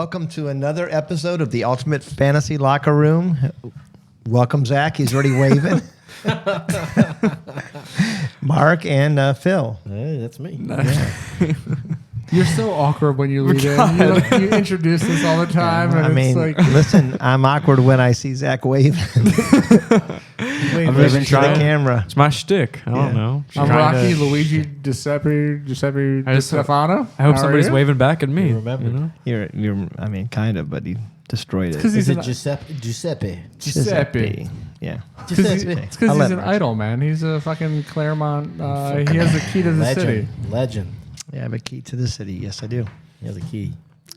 Welcome to another episode of the Ultimate Fantasy Locker Room. Welcome, Zach. He's already waving. Mark and Phil. Hey, that's me. Yeah. You're so awkward when you lead in. You introduce us all the time. I and mean, it's like, listen, I'm awkward when I see Zach waving. I'm Waving to the camera. It's my shtick. I don't know. I'm Rocky, Luigi, Giuseppe Di Stefano. I hope How somebody's are you? waving back at me. You remembered. know? You're, I mean, kind of, but he destroyed it. Because Is he's it an Giuseppe? Giuseppe. Yeah. It's Giuseppe. because I'll he's let an Mark. idol, man. He's a fucking Claremont. He has the key to the city. Legend. Yeah, I have a key to the city. Yes, I do. He has a key.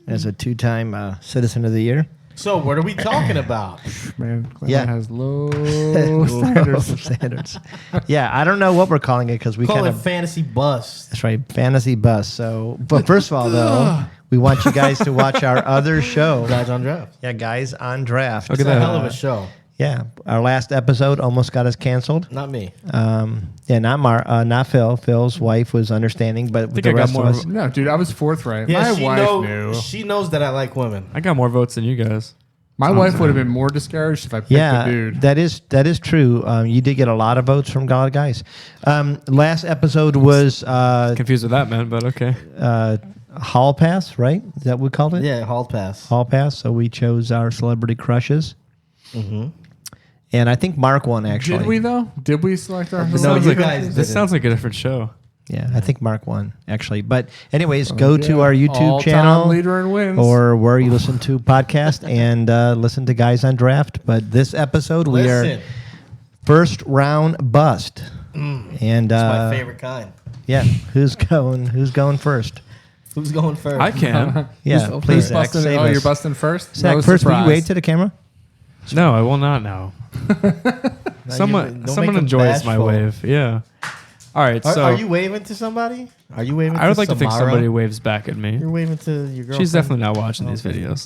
As a two-time Citizen of the Year. So what are we talking about? Man, Claremont Yeah. has low standards. Standards. Yeah, I don't know what we're calling it because we Call kind it of... fantasy bust. That's right, Fantasy Bus. So, but first of all, though, we want you guys to watch our other show. Guys on draft. Yeah, Guys on Draft. Look It's at a that. hell of a show. Yeah, our last episode almost got us canceled. Not me. Yeah, not Phil. Phil's wife was understanding, but think the I got rest more of us. No, dude, I was forthright. Yeah, My wife knew. She knows that I like women. I got more votes than you guys. My wife would have been more discouraged if I picked Yeah, the dude. that is true. You did get a lot of votes from God Guys. Last episode was Confused with that, man, but okay. Hall Pass, right? Is that what we called it? Yeah, hall pass. Hall Pass. So we chose our celebrity crushes. Mm-hmm. And I think Mark won, actually. Did we, though? Did we select our No, Sounds you like, guys this didn't. sounds like a different show. Yeah, I think Mark won, actually. But anyways, go to Yeah. our YouTube All-time channel leader in wins. or where you listen to podcast and listen to Guys on Draft. But this episode, we are Listen, first round bust. And it's my favorite kind. Yeah, who's going first? Who's going first? I can. Yeah, Who's please, Zach, busting, save oh, us. you're busting first? Zach, No first, will you surprise. wave to the camera? No, I will not now. Someone don't make him enjoys my bashful. wave. Yeah. All right. Are, So are you waving to somebody? Are you waving? I would to like to think Samara? somebody waves back at me. You're waving to your girlfriend. She's definitely not watching these videos.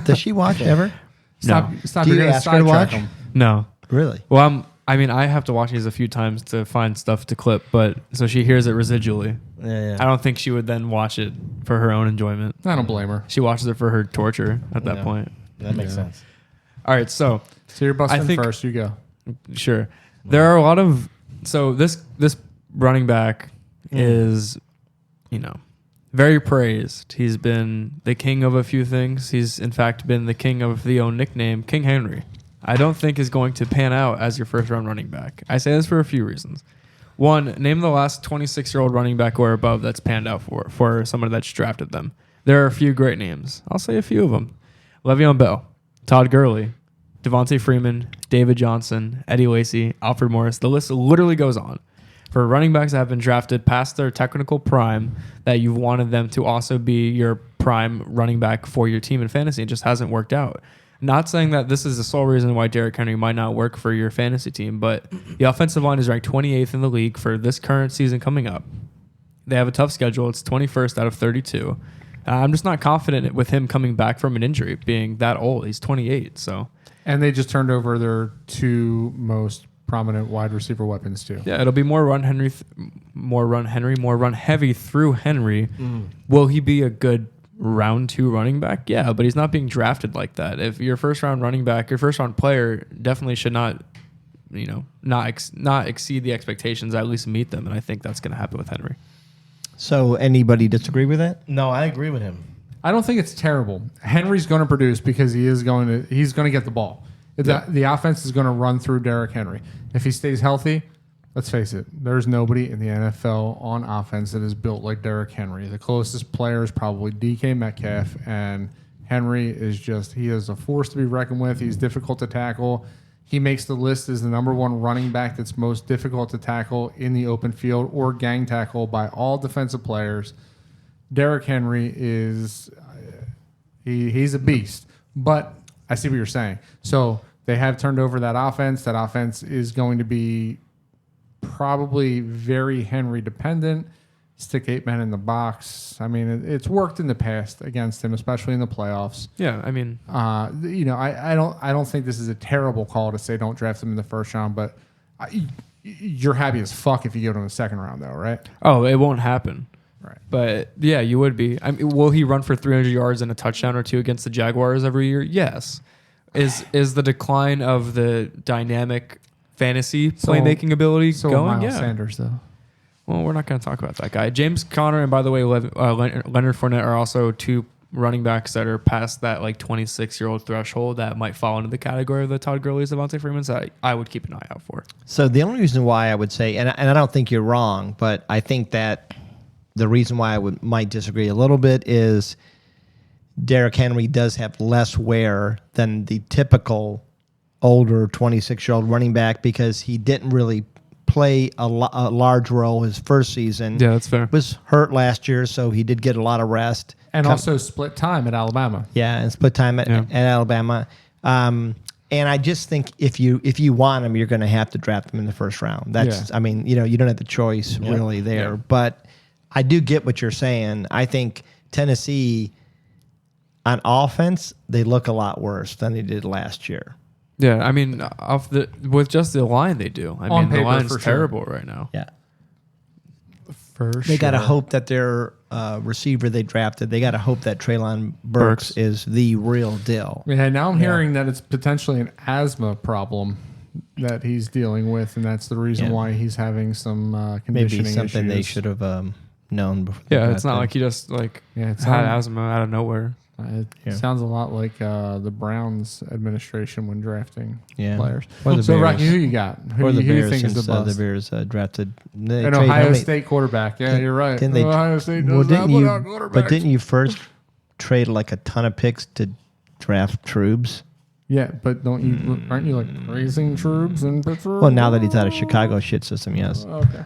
Does she watch ever? Stop, No. stop. Do You're you going to ask her to sidetrack watch? him. No. Really? Well, I mean, I have to watch these a few times to find stuff to clip, but so she hears it residually. Yeah. I don't think she would then watch it for her own enjoyment. I don't blame her. She watches it for her torture at that Yeah. point. That makes Yeah. sense. All right, so So you're busting I think- first. You go. sure. There are a lot of this running back is, very praised. He's been the king of a few things. He's in fact been the king of the own nickname, King Henry. I don't think is going to pan out as your first round running back. I say this for a few reasons. One, name the last 26-year-old running back or above that's panned out for someone that's drafted them. There are a few great names. I'll say a few of them. Le'Veon Bell, Todd Gurley, Devontae Freeman, David Johnson, Eddie Lacy, Alfred Morris. The list literally goes on. For running backs that have been drafted past their technical prime, that you've wanted them to also be your prime running back for your team in fantasy, it just hasn't worked out. Not saying that this is the sole reason why Derrick Henry might not work for your fantasy team, but the offensive line is ranked 28th in the league for this current season coming up. They have a tough schedule. It's 21st out of 32. I'm just not confident with him coming back from an injury, being that old. He's 28, so... And they just turned over their two most prominent wide receiver weapons too. Yeah, it'll be more run heavy through Henry. Will he be a good round 2 running back? Yeah, but he's not being drafted like that. If your first round running back, your first round player definitely should not, not exceed the expectations, at least meet them. And I think that's going to happen with Henry. So anybody disagree with that? No, I agree with him. I don't think it's terrible. Henry's going to produce because he's going to get the ball. The offense is going to run through Derrick Henry. If he stays healthy, let's face it, there's nobody in the NFL on offense that is built like Derrick Henry. The closest player is probably DK Metcalf, and Henry he is a force to be reckoned with. He's difficult to tackle. He makes the list as the number 1 running back that's most difficult to tackle in the open field or gang tackle by all defensive players. Derrick Henry is he's a beast, but I see what you're saying. So they have turned over that offense. That offense is going to be probably very Henry dependent. Stick 8 men in the box. I mean, it's worked in the past against him, especially in the playoffs. Yeah, I mean, I don't think this is a terrible call to say don't draft him in the first round, but you're happy as fuck if you get him in the second round, though, right? it won't happen. Right. But yeah, you would be. I mean, will he run for 300 yards and a touchdown or two against the Jaguars every year? Yes. Is the decline of the dynamic fantasy playmaking ability So going? Miles Yeah. Sanders though. Well, we're not going to talk about that guy. James Conner and by the way, Leonard Fournette are also two running backs that are past that like 26-year-old threshold that might fall into the category of the Todd Gurley's, Devontae Freeman's that I would keep an eye out for. So the only reason why I would say, and I don't think you're wrong, but I think that the reason why I might disagree a little bit is Derrick Henry does have less wear than the typical older 26-year-old running back because he didn't really play a large role his first season. Yeah, that's fair. Was hurt last year, so he did get a lot of rest. And also split time at Alabama. Yeah, and split time at Alabama. And I just think if you want him, you're going to have to draft him in the first round. That's, I mean, you don't have the choice really there. Yeah. But I do get what you're saying. I think Tennessee on offense, they look a lot worse than they did last year. Yeah, I mean, with just the line they do. I On mean, the paper, line's for sure. terrible right now. Yeah. They Got to hope that their receiver they drafted, they got to hope that Treylon Burks is the real deal. Yeah, now I'm hearing that it's potentially an asthma problem that he's dealing with, and that's the reason why he's having some conditioning Maybe something they issues. should have known before. they Yeah, got it's not there. like he just like it's had not- asthma out of nowhere. It sounds a lot like the Browns administration when drafting players. Or the So, Bears. Rocky, who you got? Or Who the do you Bears, think is the since the bust? Bears drafted An trade- Ohio how many- State quarterback. Yeah, you're right. Didn't they? Ohio State does Well, not didn't put you? out But quarterbacks. didn't you first trade like a ton of picks to draft Trubes? Yeah, but aren't you like raising troops in Pittsburgh? Well, now that he's out of Chicago shit system, yes. Okay.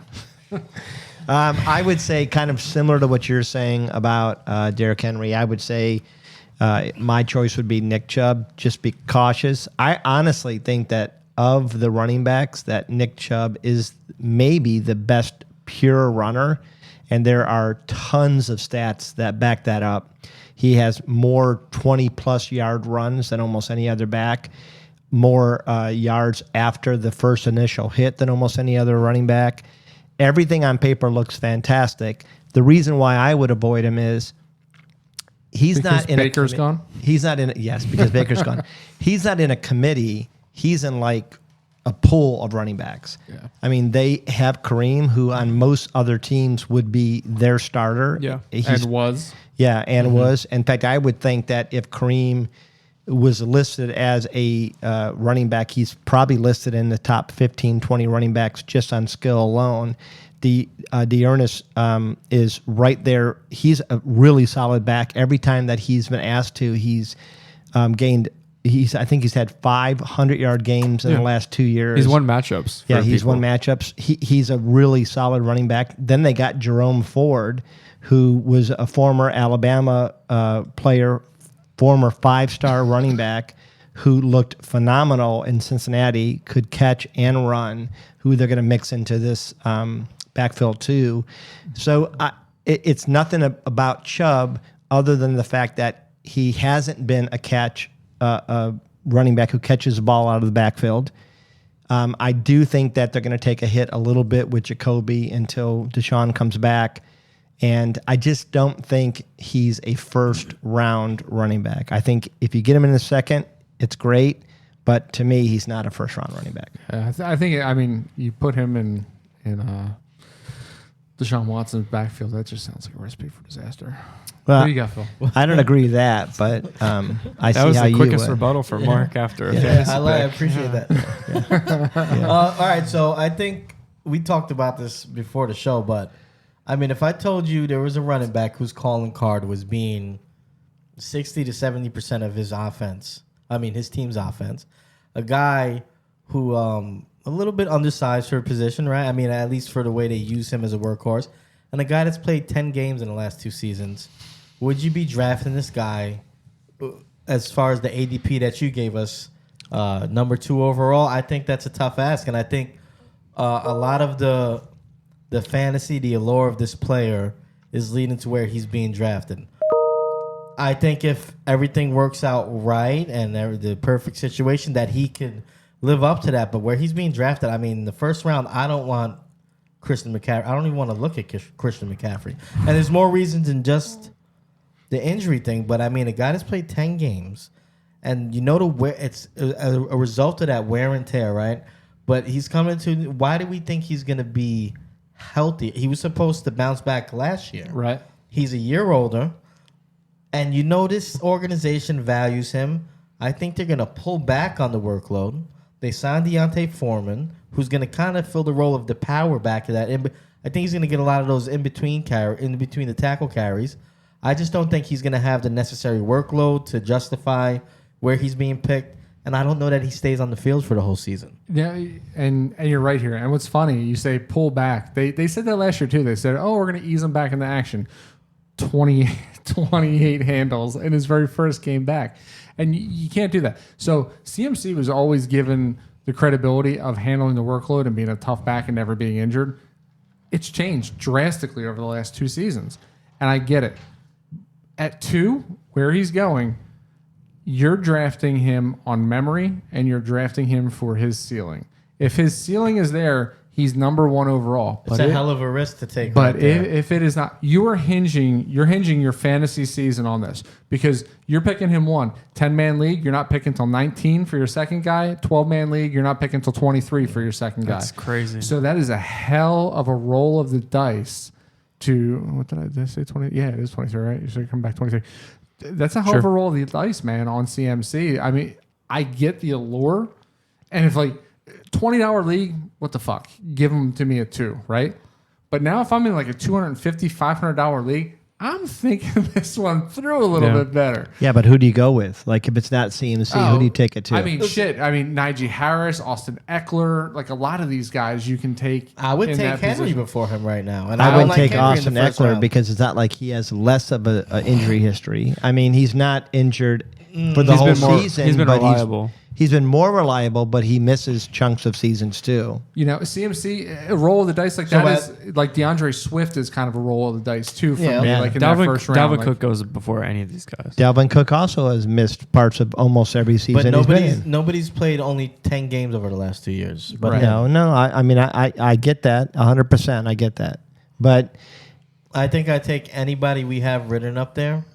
I would say kind of similar to what you're saying about Derrick Henry. I would say my choice would be Nick Chubb. Just be cautious. I honestly think that of the running backs, that Nick Chubb is maybe the best pure runner, and there are tons of stats that back that up. He has more 20-plus yard runs than almost any other back, more yards after the first initial hit than almost any other running back. Everything on paper looks fantastic. The reason why I would avoid him is he's Because not in Baker's gone? He's not in yes, because Baker's gone. He's not in a committee. He's in like a pool of running backs. Yeah. I mean, they have Kareem, who on most other teams would be their starter. Yeah. He's, And was. yeah, and was. In fact, I would think that if Kareem was listed as a running back, he's probably listed in the top 15, 20 running backs just on skill alone. D'Ernest is right there. He's a really solid back. Every time that he's been asked to, he's gained. I think he's had 500-yard games in the last 2 years. He's won matchups. Yeah, for he's people. won matchups. He's a really solid running back. Then they got Jerome Ford, who was a former Alabama player, former 5-star running back, who looked phenomenal in Cincinnati, could catch and run, who they're going to mix into this backfield too. So it's nothing about Chubb other than the fact that he hasn't been a running back who catches the ball out of the backfield. I do think that they're going to take a hit a little bit with Jacoby until Deshaun comes back. And I just don't think he's a first-round running back. I think if you get him in the second, it's great. But to me, he's not a first-round running back. I think. I mean, you put him in Deshaun Watson's backfield. That just sounds like a recipe for disaster. Well, What do you got, Phil? I don't agree with that, but I That see was how the you quickest would. rebuttal for Mark after a Yeah, fantasy I pick. appreciate that. All right, so I think we talked about this before the show, but I mean, if I told you there was a running back whose calling card was being 60 to 70% of his offense, I mean, his team's offense, a guy who a little bit undersized for a position, right? I mean, at least for the way they use him as a workhorse, and a guy that's played 10 games in the last 2 seasons, would you be drafting this guy as far as the ADP that you gave us, number 2 overall? I think that's a tough ask, and I think a lot of the fantasy, the allure of this player is leading to where he's being drafted. I think if everything works out right and the perfect situation, that he could live up to that. But where he's being drafted, I mean, the first round, I don't want Christian McCaffrey. I don't even want to look at Christian McCaffrey. And there's more reasons than just the injury thing. But I mean, a guy that's played 10 games, and it's a result of that wear and tear, right? But he's coming to. Why do we think he's going to be healthy? He was supposed to bounce back last year. Right. He's a year older, and this organization values him. I think they're going to pull back on the workload. They signed Deontay Foreman, who's going to kind of fill the role of the power back of that. I think he's going to get a lot of those in between the tackle carries. I just don't think he's going to have the necessary workload to justify where he's being picked. And I don't know that he stays on the field for the whole season. Yeah, and you're right here. And what's funny, you say pull back. They said that last year too. They said, oh, we're going to ease him back into action. 28 handles in his very first game back. And you can't do that. So CMC was always given the credibility of handling the workload and being a tough back and never being injured. It's changed drastically over the last 2 seasons. And I get it. At 2, where he's going, you're drafting him on memory and you're drafting him for his ceiling. If his ceiling is there, he's number 1 overall. It's a hell of a risk to take. But right there. if it is not, you're hinging your fantasy season on this because you're picking him 10-man league. You're not picking till 19 for your second guy. 12-man league. You're not picking till 23 for your second guy. That's crazy. So that is a hell of a roll of the dice to, what did I say? 20? Yeah, it is 23, right? You should come back 23. That's a hell of a roll of the dice, man, on CMC. I mean, I get the allure. And if like $20 league, what the fuck? Give them to me at 2, right? But now if I'm in like a $250, $500 league, I'm thinking this one through a little bit better. Yeah, but who do you go with? Like, if it's not CMC, who do you take it to? I mean, Najee Harris, Austin Eckler, like a lot of these guys you can take. I would in take that Henry position. before him right now. And I don't would like take Henry in Austin the first Eckler round. because it's not like he has less of a injury history. I mean, he's not injured for the He's whole been more- season. he's been but reliable. He's been more reliable, but he misses chunks of seasons too. You know, CMC, a roll of the dice like So that is like DeAndre Swift is kind of a roll of the dice too for Yeah. me. Yeah. Like in that first round. Dalvin like, Cook goes before any of these guys. Dalvin Cook also has missed parts of almost every season But he's been in. nobody's played only 10 games over the last 2 years. But Right. No. I mean, I get that 100%. I get that, but I think I take anybody we have written up there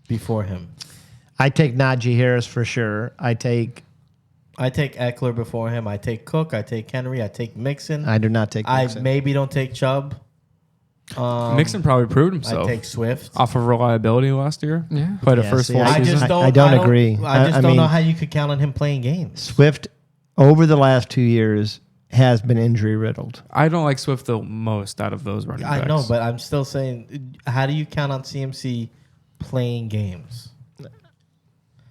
before him. I take Najee Harris for sure. I take Eckler before him. I take Cook. I take Henry. I take Mixon. I do not take I Mixon. maybe don't take Chubb. Mixon probably proved I himself take Swift. off of reliability last year. Yeah. Played a Yeah, first see, full I season. just don't. I don't agree. I just I don't mean- know how you could count on him playing games. Swift over the last 2 years has been injury riddled. I don't like Swift the most out of those running backs. I know, but I'm still saying, how do you count on CMC playing games?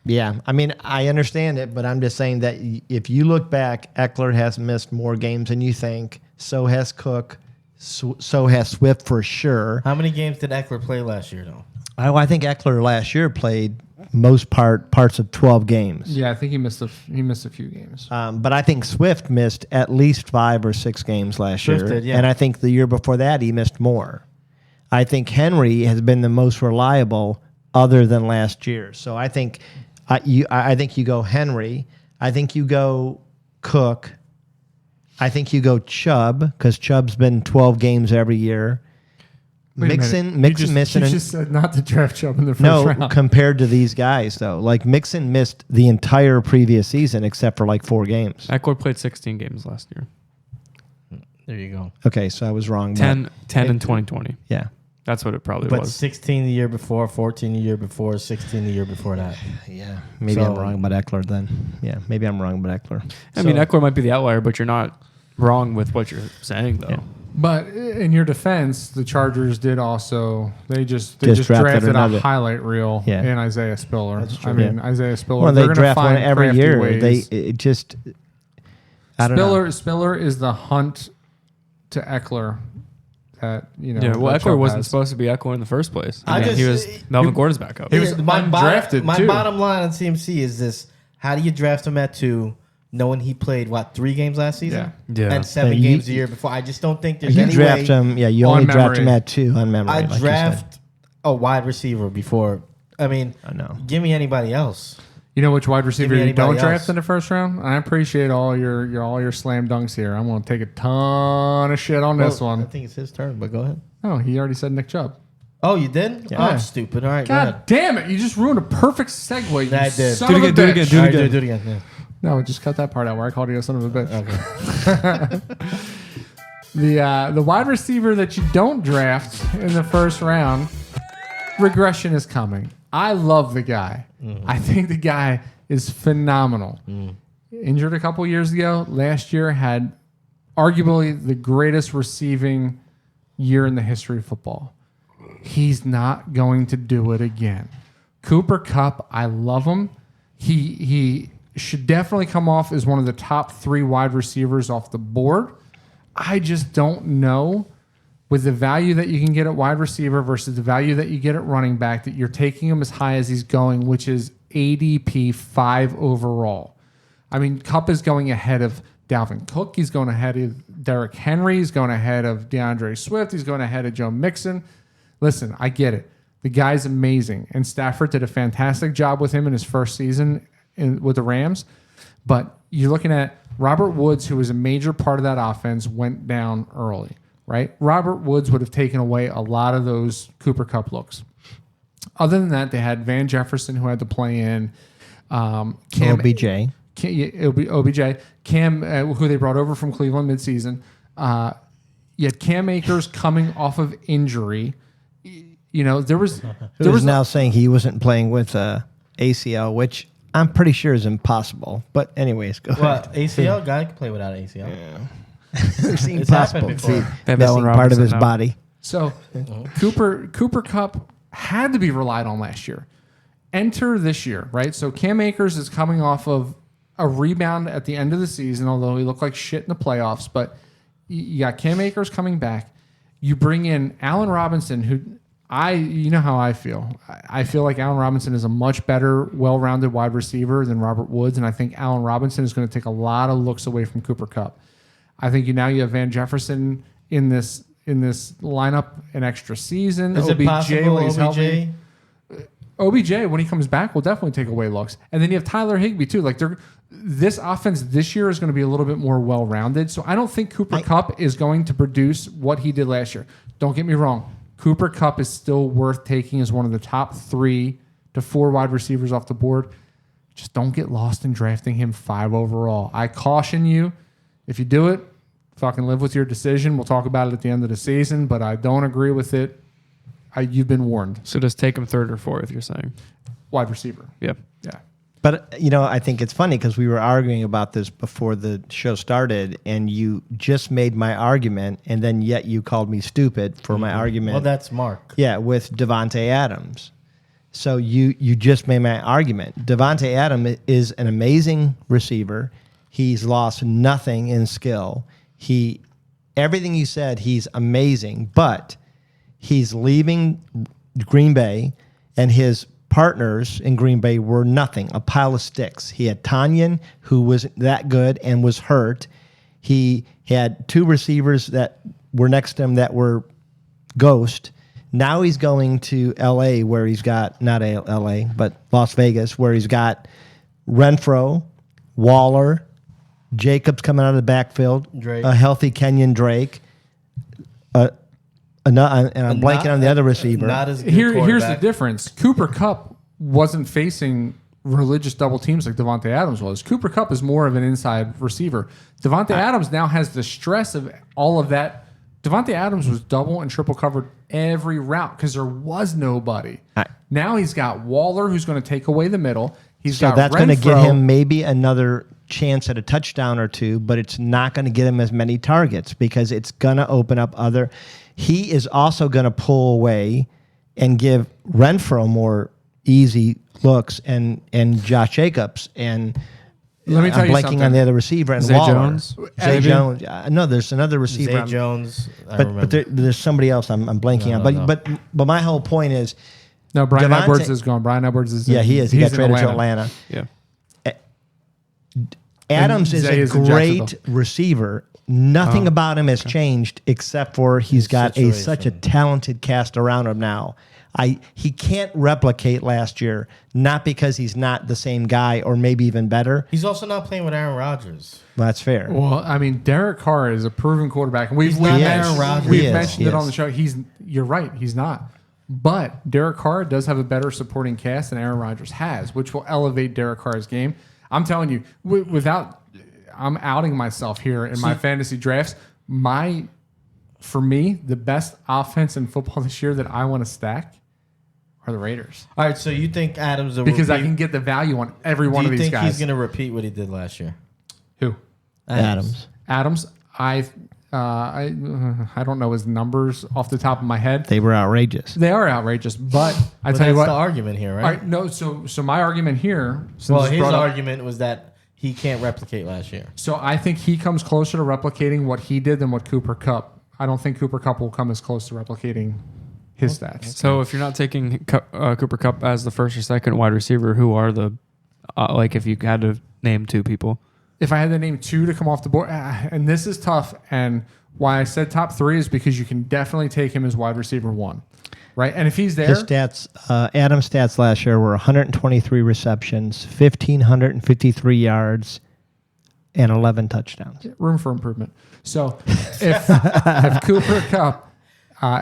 Yeah, I mean, I understand it, but I'm just saying that if you look back, Eckler has missed more games than you think. So has Cook. So has Swift for sure. How many games did Eckler play last year, though? I think Eckler last year played parts of 12 games. Yeah, I think he missed a few games. But I think Swift missed at least 5 or 6 games last Swift year. did, yeah. And I think the year before that, he missed more. I think Henry has been the most reliable other than last year. So I think I think you go Henry. I think you go Cook. I think you go Chubb because Chubb's been 12 games every year. Wait a Mixon minute. missing. You just said not to draft Chubb in the first No, round. compared to these guys though, like Mixon missed the entire previous season except for like 4 games. Eckler played 16 games last year. There you go. Okay, so I was wrong. 10 in 2020. Yeah. That's what it probably But was. 16 the year before, 14 the year before, 16 the year before that. Yeah. Maybe So- I'm wrong about Eckler then. Yeah, maybe I'm wrong about Eckler. I mean, So- Eckler might be the outlier, but you're not wrong with what you're saying, though. Yeah. But in your defense, the Chargers did also they just Just drafted drafted another. a highlight reel Yeah. in Isaiah Spiller. That's true. I mean, Yeah. Isaiah Spiller. Well, they're they gonna draft one find every crafty year. ways. It just I don't know. Spiller is the hunt to Eckler that Yeah, well, that Eckler Chubb wasn't has. supposed to be Eckler in the first place. I I mean, just- he was Melvin Gordon's backup. He was my undrafted, my too. bottom line on CMC is this: how do you draft him at 2, knowing he played 3 games last season? Yeah. And 7 Yeah, you- games a year before. I just don't think there's You any draft way him. Yeah, you On only draft him memory. at 2 on memory. I like you said. draft a wide receiver before. I mean, I know. give me anybody else. You know which wide receiver you anybody don't draft else. in the first round? I appreciate all your slam dunks here. I'm going to take a ton of shit on this I one. think it's his turn, but go ahead. Oh, he already said Nick Chubb. Oh, you did? Yeah. Oh, I'm stupid. All right, go ahead. God damn it! You just ruined a perfect segue. Yeah, I You did. son Do it of a again, do it bitch. again, do it All right, again. do it again. Yeah. No, just cut that part out where I called you a son of a bitch. Okay. The wide receiver that you don't draft in the first round, regression is coming. I love the guy. I think the guy is phenomenal. Injured a couple years ago. Last year had arguably the greatest receiving year in the history of football. He's not going to do it again. Cooper Kupp, I love him. He should definitely come off as one of the top 3 wide receivers off the board. I just don't know with the value that you can get at wide receiver versus the value that you get at running back that you're taking him as high as he's going, which is ADP 5 overall. I mean, Kupp is going ahead of Dalvin Cook. He's going ahead of Derrick Henry. He's going ahead of DeAndre Swift. He's going ahead of Joe Mixon. Listen, I get it. The guy's amazing. And Stafford did a fantastic job with him in his first season with the Rams. But you're looking at Robert Woods, who was a major part of that offense, went down early, right? Robert Woods would have taken away a lot of those Cooper Kupp looks. Other than that, they had Van Jefferson, who had to play in. Cam, OBJ. It'll be OBJ. Cam, who they brought over from Cleveland midseason. You had Cam Akers coming off of injury. You know, there was now saying he wasn't playing with ACL, which I'm pretty sure is impossible. But anyways, go What, ahead. ACL? Guy can play without an ACL. It's happened impossible. before. See, They have missing Allen part of Robinson his now. body. So Cooper Kupp had to be relied on last year. Enter this year, right? So Cam Akers is coming off of a rebound at the end of the season, although he looked like shit in the playoffs. But you got Cam Akers coming back. You bring in Allen Robinson, who you know how I feel. I feel like Allen Robinson is a much better, well-rounded wide receiver than Robert Woods, and I think Allen Robinson is going to take a lot of looks away from Cooper Kupp. I think you have Van Jefferson in this lineup an extra season. Is it possible when he's healthy. OBJ? OBJ, when he comes back, will definitely take away looks. And then you have Tyler Higbee, too. Like this offense this year is going to be a little bit more well-rounded. So I don't think Cooper Kupp is going to produce what he did last year. Don't get me wrong. Cooper Kupp is still worth taking as one of the top 3 to 4 wide receivers off the board. Just don't get lost in drafting him 5 overall. I caution you, if you do it, fucking live with your decision. We'll talk about it at the end of the season, but I don't agree with it. You've been warned. So just take him 3rd or 4th, you're saying? Wide receiver. Yeah. Yeah. But, I think it's funny because we were arguing about this before the show started, and you just made my argument, and then yet you called me stupid for my argument. Well, that's Mark. Yeah, with Devontae Adams. So you just made my argument. Devontae Adams is an amazing receiver. He's lost nothing in skill. Everything you said, he's amazing, but he's leaving Green Bay, and his partners in Green Bay were nothing, a pile of sticks. He had Tanyan, who was that good and was hurt. He had 2 receivers that were next to him that were ghost. Now he's going to L.A. where he's got, not L.A., but Las Vegas, where he's got Renfro, Waller, Jacobs coming out of the backfield, Drake. a healthy Kenyon Drake, and I'm blanking on the other receiver. Not as good Here's the quarterback. difference. Cooper Kupp wasn't facing religious double teams like Devontae Adams was. Cooper Kupp is more of an inside receiver. Devontae Adams now has the stress of all of that. Devontae Adams was double and triple covered every route because there was nobody. Now he's got Waller, who's going to take away the middle. He's So got that's going to Renfro. get him maybe another chance at a touchdown or 2, but it's not going to get him as many targets because it's going to open up other. He is also going to pull away and give Renfro more easy looks and Josh Jacobs and Let me tell I'm you blanking something. on the other receiver and Zay Waller. Jones? Zay Evan- Jones. No, there's another receiver. Zay Jones. I but remember. there's somebody else I'm blanking on. No. But my whole point is, No, Brian Devontae- Edwards is gone. Brian Edwards is yeah, he is. He he's got in traded to Atlanta. Yeah. Adams is Zay a is in great Jacksonville. receiver. Nothing about him has changed except for he's got situation. such a talented cast around him now. He can't replicate last year, not because he's not the same guy or maybe even better. He's also not playing with Aaron Rodgers. That's fair. Well, I mean, Derek Carr is a proven quarterback, and we've not Aaron mentioned, Rodgers. we've He is, mentioned he it on is. the show. You're right, he's not. But Derek Carr does have a better supporting cast than Aaron Rodgers has, which will elevate Derek Carr's game. I'm telling you, I'm outing myself here in my fantasy drafts. For me, the best offense in football this year that I want to stack are the Raiders. All right, so you think Adams will Because I repeat? can get the value on every Do one of you these think guys. he's going to repeat what he did last year? Who? Adams. Adams. I don't know his numbers off the top of my head. They were outrageous. They are outrageous, but I But tell you that's what. the argument here, right? All right, no, so my argument here. Since Well, it's his brought up- argument was that he can't replicate last year. So I think he comes closer to replicating what he did than what Cooper Kupp. I don't think Cooper Kupp will come as close to replicating his stats. So if you're not taking Cooper Kupp as the first or second wide receiver, who are the like if you had to name two people? If I had to name two to come off the board, and this is tough, and why I said top three is because you can definitely take him as wide receiver one, right? And if he's there, His stats, Adam's stats last year were 123 receptions, 1,553 yards, and 11 touchdowns. room for improvement. So if Cooper Kupp,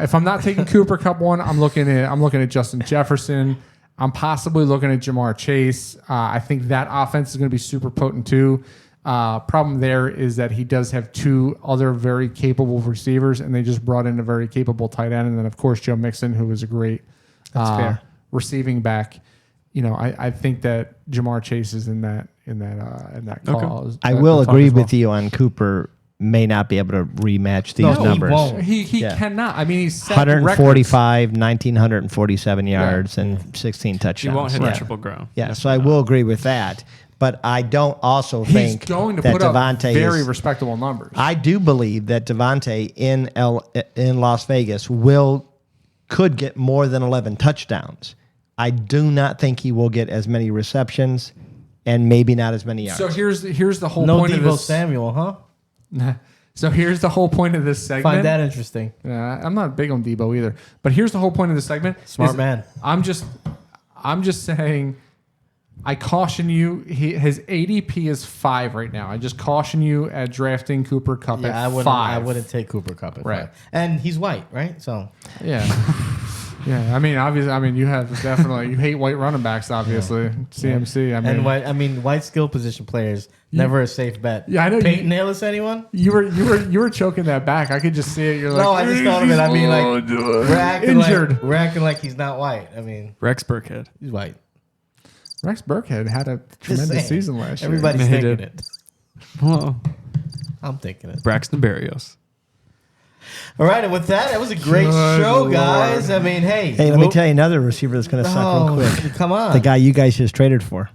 if I'm not taking Cooper Kupp one, I'm looking at Justin Jefferson. I'm possibly looking at Jamar Chase. I think that offense is going to be super potent too. Problem there is that he does have two other very capable receivers, and they just brought in a very capable tight end, and then of course Joe Mixon, who is a great fair. receiving back. You know, I think that Jamar Chase is in that cause. I will agree as well. with you on Cooper may not be able to rematch these No, he numbers. won't. He Yeah. cannot. I mean, he's set records. 145, 1,947 yards, and 16 touchdowns. You won't hit yeah. the triple ground. Yeah, so I will agree with that. But I don't also He's think going to that put up Devontae very is. respectable numbers. I do believe that Devontae in Las Vegas could get more than 11 touchdowns. I do not think he will get as many receptions and maybe not as many yards. So here's the whole No point of Deebo this. Samuel, huh? So here's the whole point of this segment. Find that interesting. I'm not big on Debo either, but here's the whole point of the segment. Smart is man. I'm just saying. I caution you. His ADP is 5 right now. I just caution you at drafting Cooper Kupp Yeah, at 5. I wouldn't take Cooper Kupp at Right. 5. And he's white, right? So Yeah. Yeah, I mean, obviously, you have definitely you hate white running backs, obviously. CMC. I mean, and white skill position players never a safe bet. Yeah, I know. Peyton Hillis, anyone? you were choking that back. I could just see it. You're like, No, I just thought of it. I mean, like injured. we're acting like he's not white. I mean, Rex Burkhead. he's white. Rex Burkhead had a Just tremendous saying. season last year. Everybody's He thinking did. it. Well, I'm thinking it. Braxton Berrios. All right, and with that, it was a great Good show, Lord. guys. I mean, hey, hey, let me tell you another receiver that's going to suck real quick. Come on, The guy you guys just traded for.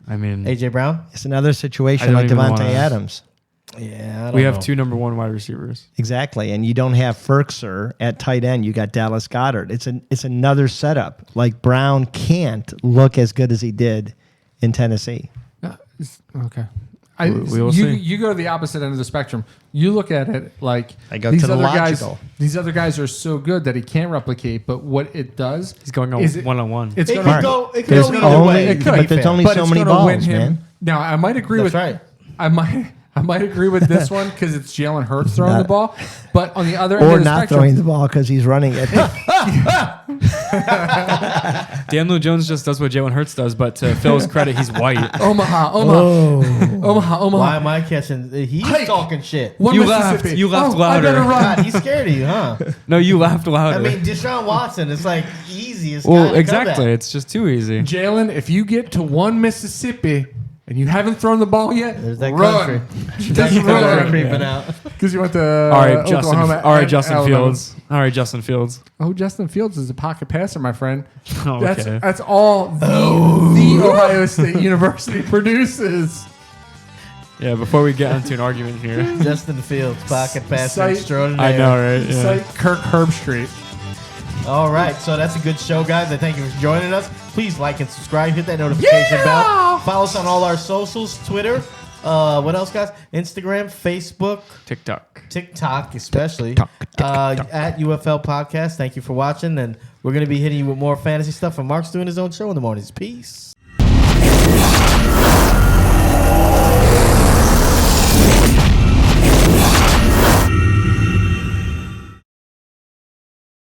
I mean, AJ Brown. It's another I situation don't like even Devontae wanna- Adams. Yeah, I don't we have know. 2 number 1 wide receivers. Exactly, and you don't have Ferkser at tight end. You got Dallas Goddard. It's another setup. Like Brown can't look as good as he did in Tennessee. Okay. We will see. You go to the opposite end of the spectrum. You look at it like I go to the logical. These other guys are so good that he can't replicate. But what it does, He's going on is it- one-on-one. It's It going could Mark, go. It could there's go either only- way. It could but be there's fair. only But so it's many gonna win balls, him. man. Now I might agree That's with. right. I might agree with this one because it's Jalen Hurts throwing the ball. But on the other end Or of the not spectrum, throwing the ball because he's running it. Daniel Jones just does what Jalen Hurts does, but to Phil's credit, he's white. Omaha. Why am I catching? He's Hike. talking shit. One You Mississippi. laughed. You laughed I louder. better run. God, he's scared of you, huh? No, you laughed louder. I mean, Deshaun Watson. It's like easiest. guy well, to exactly. come at. It's just too easy. Jalen, if you get to one Mississippi and you haven't thrown the ball yet, There's that run. country. Just Country run. creeping out. Because you went to All right, Justin. Oklahoma All right, and Justin Alabama. Fields. All right, Justin Fields. Oh, Justin Fields is a pocket passer, my friend. Oh, That's okay. that's all the Ohio State University produces. Yeah. Before we get into an argument here, Justin Fields, pocket passer Sight- extraordinaire. I know, right? Yeah. Cite Kirk Herbstreit. All right, so that's a good show, guys. I thank you for joining us. Please like and subscribe. Hit that notification bell. Follow us on all our socials: Twitter, What else, guys? Instagram, Facebook, TikTok. especially. At UFL Podcast. Thank you for watching. And we're going to be hitting you with more fantasy stuff. And Mark's doing his own show in the mornings. Peace.